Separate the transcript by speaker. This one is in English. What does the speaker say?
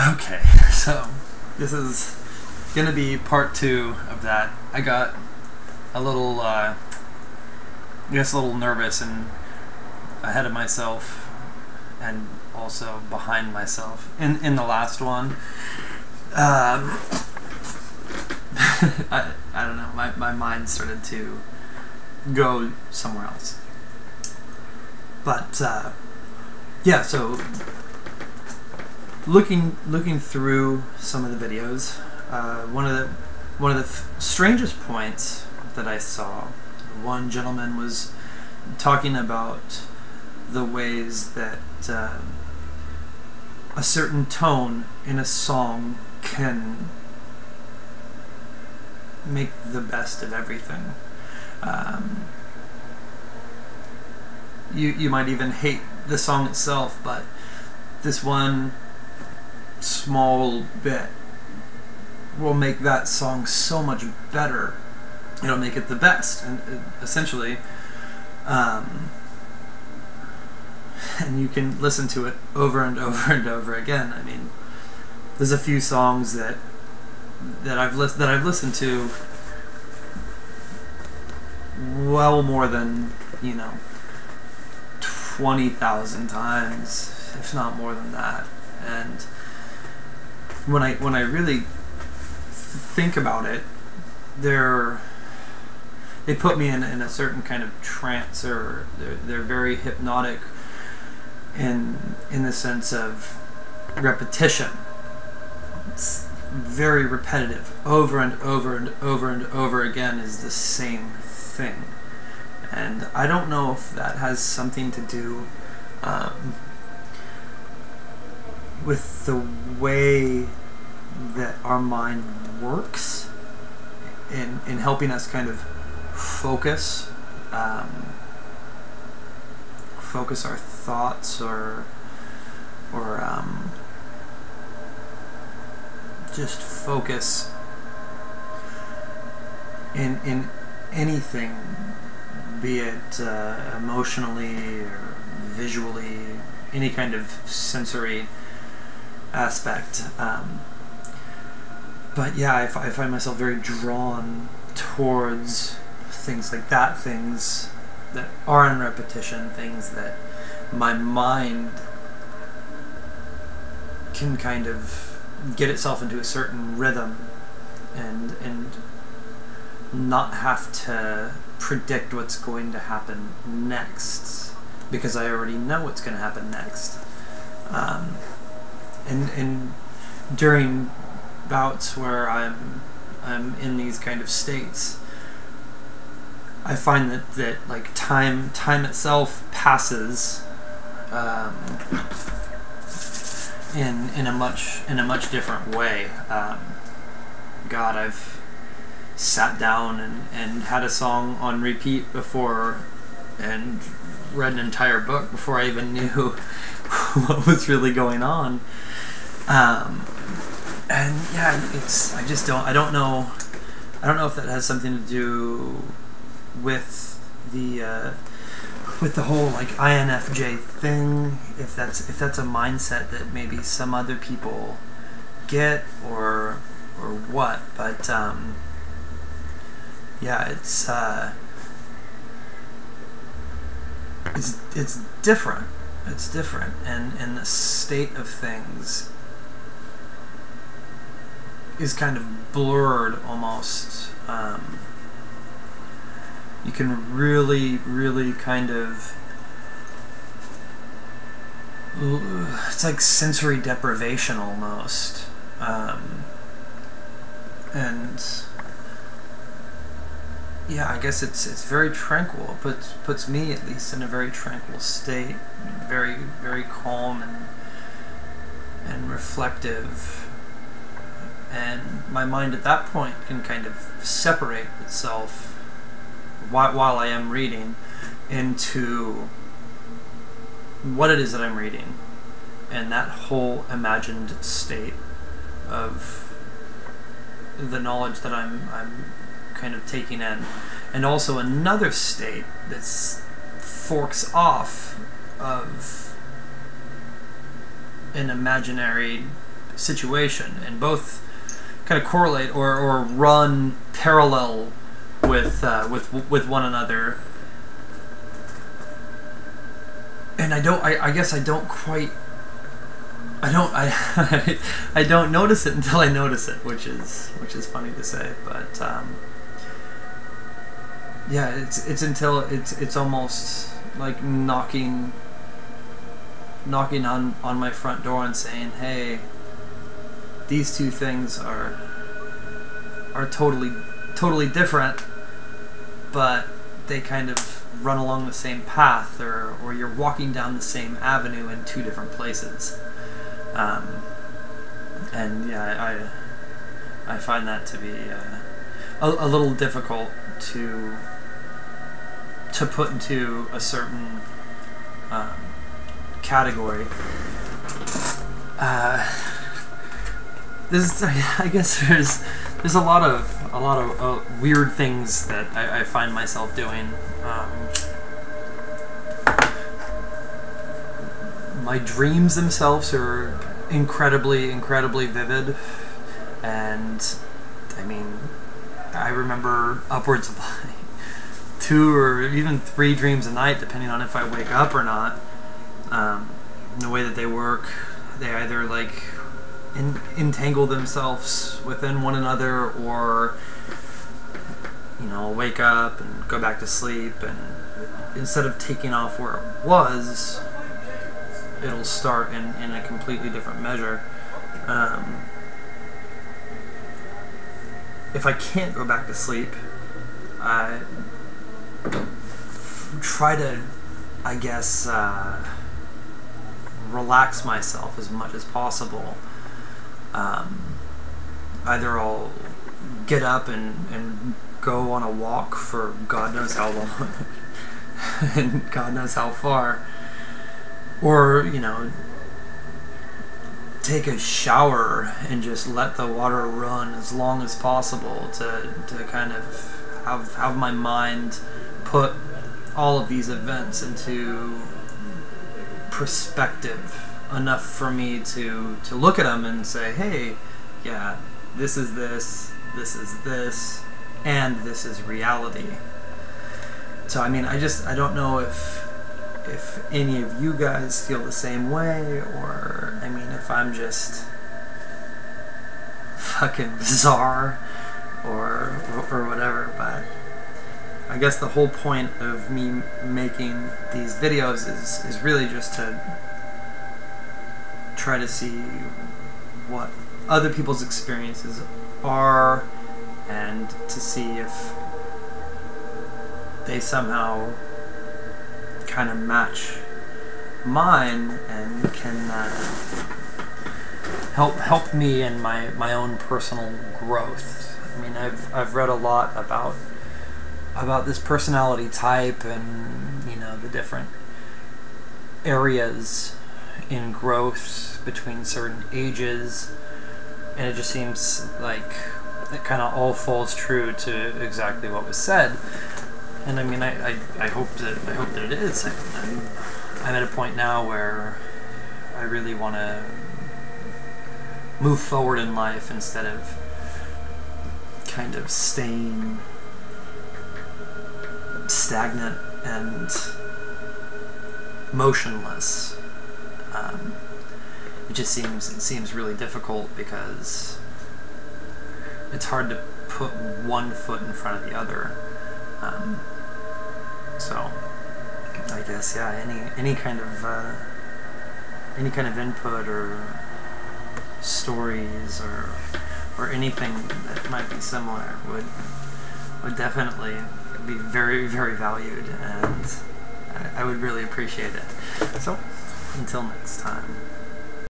Speaker 1: Okay, so this is gonna be part 2 of that. I got a little, I guess a little nervous and ahead of myself and also behind myself in the last one. I don't know, my mind started to go somewhere else. But yeah, so looking through some of the videos, one of the strangest points that I saw, one gentleman was talking about the ways that a certain tone in a song can make the best of everything. You might even hate the song itself, but this one small bit will make that song so much better. It'll make it the best, and essentially, and you can listen to it over and over and over again. I mean, there's a few songs that I've listened to well more than 20,000 times, if not more than that. And when I really think about it, they put me in a certain kind of trance, or they're very hypnotic in the sense of repetition. It's very repetitive. Over and over and over and over again is the same thing. And I don't know if that has something to do with the way that our mind works in helping us kind of focus our thoughts, or just focus in anything, be it emotionally or visually, any kind of sensory aspect. But yeah, I find myself very drawn towards things like that, things that are in repetition, things that my mind can kind of get itself into a certain rhythm and not have to predict what's going to happen next, because I already know what's going to happen next. And during bouts where I'm in these kind of states, I find that like time itself passes in a much different way. God, I've sat down and had a song on repeat before and read an entire book before I even knew what was really going on. And yeah, I don't know if that has something to do with the whole like INFJ thing, if that's a mindset that maybe some other people get, or what. But yeah, it's different. It's different, and the state of things is kind of blurred almost. You can really kind of, it's like sensory deprivation almost. And yeah, I guess it's very tranquil. It puts me at least in a very tranquil state, very calm and reflective. And my mind at that point can kind of separate itself while I am reading into what it is that I'm reading, and that whole imagined state of the knowledge that I'm kind of taking in, and also another state that's forks off of an imaginary situation, and both kind of correlate or run parallel with one another. And I guess I don't quite, I don't notice it until I notice it, which is funny to say, but yeah, it's until it's almost like knocking on my front door and saying, hey, these two things are totally different, but they kind of run along the same path, or you're walking down the same avenue in two different places. And yeah, I find that to be a little difficult to put into a certain category. I guess there's a lot of weird things that I find myself doing. My dreams themselves are incredibly vivid, and I mean, I remember upwards of like 2 or even 3 dreams a night, depending on if I wake up or not. The way that they work, they either like entangle themselves within one another, or wake up and go back to sleep, and instead of taking off where it was, it'll start in a completely different measure. If I can't go back to sleep, I try to, I guess, relax myself as much as possible. Either I'll get up and go on a walk for God knows how long and God knows how far, or take a shower and just let the water run as long as possible to kind of have my mind put all of these events into perspective enough for me to look at them and say, hey, yeah, this is this is this, and this is reality. So I mean, I don't know if any of you guys feel the same way, or I mean, if I'm just fucking bizarre or whatever, but I guess the whole point of me making these videos is really just to try to see what other people's experiences are, and to see if they somehow kind of match mine and can help me in my own personal growth. I mean, I've read a lot about this personality type, and the different areas in growth between certain ages, and it just seems like it kind of all falls true to exactly what was said. And I mean, I hope that it is. I'm at a point now where I really want to move forward in life instead of kind of staying stagnant and motionless. It just seems really difficult, because it's hard to put one foot in front of the other. So I guess, yeah, any kind of input or stories or anything that might be similar would definitely be very valued, and I would really appreciate it. So until next time.